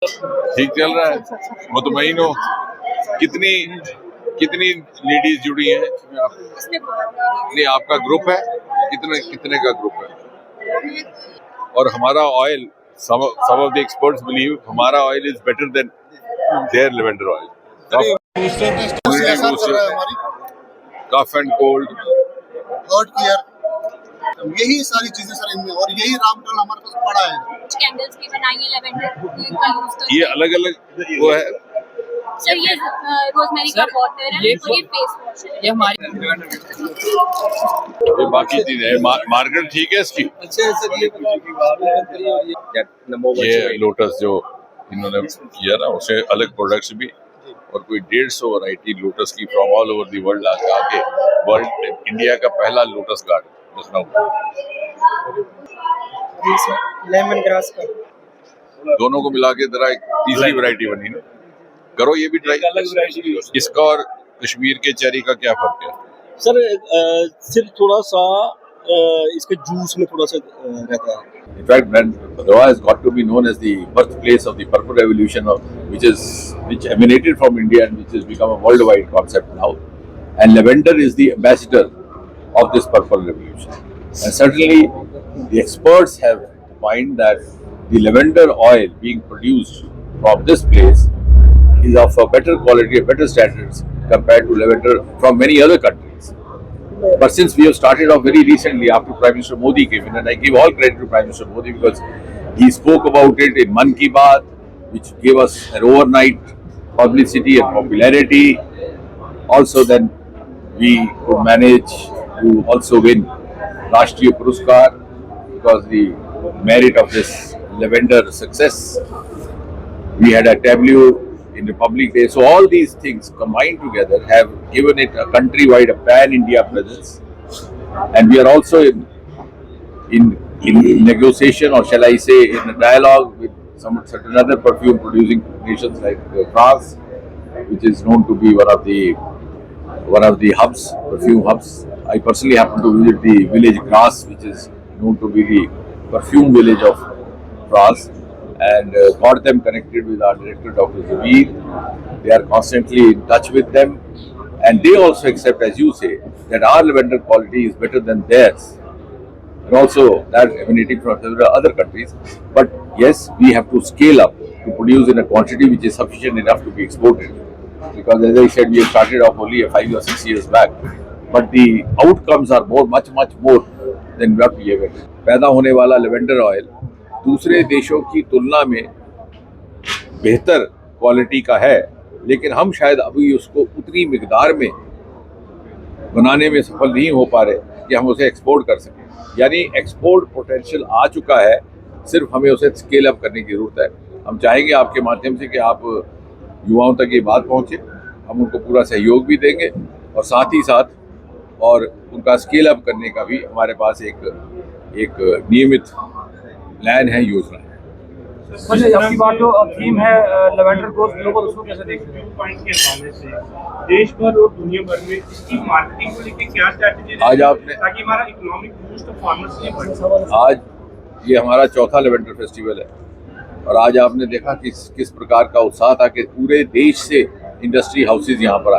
ठीक चल रहा है, मुतमईन हो। कितनी कितनी लेडीज जुड़ी हैं इसमें? आप नहीं, आपका ग्रुप है कितने कितने का ग्रुप है? और हमारा oil, some of the experts believe हमारा oil is better than their lavender oil. Cough and cold, heart care, यही सारी चीजें सर इनमें, और यही रामकल हमारे पास पड़ा है। कैंडल्स भी बनाई है लेवेंडर का यूज करके। ये अलग अलग वो है सर, ये रोजमेरी का वाटर है और ये फेस वॉश है। ये हमारी ये बाकी चीजें है। मार्केट ठीक है इसकी। ये लोटस जो इन्होंने किया ना, उसे अलग प्रोडक्ट्स भी और कोई 150 वैरायटी लोटस की from all over the world आके वर्ल्ड इंडिया का पहला lotus garden Lucknow. Lemon grass का दोनों को मिला के जरा एक तीसरी वैरायटी बनी ना, करो ये भी ट्राई। इसका और कश्मीर के चेरी का क्या फर्क है? सर सिर्फ थोड़ा सा इसके जूस में थोड़ा सा रहता है। In fact, Goa has got to be known as the birthplace of the Purple Revolution, which emanated from India and which has become a worldwide concept now. And lavender is the ambassador of this Purple Revolution. And certainly, the experts have found that the lavender oil being produced from this place is of a better quality, better standards compared to lavender from many other countries. But since we have started off very recently after Prime Minister Modi came in, and I give all credit to Prime Minister Modi because he spoke about it in Mann Ki Baat, which gave us an overnight publicity and popularity. Also then we could manage to also win Rashtriya Puruskar because the merit of this lavender success. We had a tableau in Republic Day. So all these things combined together have given it a countrywide, a pan-India presence. And we are also in negotiation, or shall I say, in a dialogue with some certain other perfume producing nations like France, which is known to be one of the hubs, perfume hubs. I personally happen to visit the village Grasse, which is known to be the perfume village of France, and got them connected with our director, Dr. Zabir. They are constantly in touch with them, and they also accept, as you say, that our lavender quality is better than theirs, and also that emanating from several other countries. But yes, we have to scale up to produce in a quantity which is sufficient enough to be exported. Because as I said, we have started off only 5 or 6 years back, but the outcomes are much more than what we have. पैदा होने वाला lavender oil दूसरे देशों की तुलना में बेहतर quality का है, लेकिन हम शायद अभी उसको उतनी मिकदार में बनाने में सफल नहीं हो पा रहे कि हम उसे एक्सपोर्ट कर सकें। यानी एक्सपोर्ट पोटेंशियल आ चुका है, सिर्फ हमें उसे स्केल अप करने की ज़रूरत है। हम चाहेंगे आपके माध्यम से कि आप युवाओं तक ये बात पहुँचे, हम उनको पूरा सहयोग भी देंगे और साथ ही साथ और उनका स्केल अप करने का भी हमारे पास एक नियमित प्लान है, योजना है। आपकी बात जो थीम है लेवेंडर गोज ग्लोबल, उसको कैसे देखते हैं? पॉइंट के हवाले से देश भर और दुनिया भर में इसकी मार्केटिंग को लेकर क्या स्ट्रेटजी आज आपने, ताकि हमारा इकोनॉमिक बूस्ट फार्मर्स के बढ़े? आज ये हमारा चौथा लेवेंडर फेस्टिवल है और आज आपने देखा कि किस प्रकार का उत्साह था कि पूरे देश से इंडस्ट्री हाउसेज यहाँ पर आए।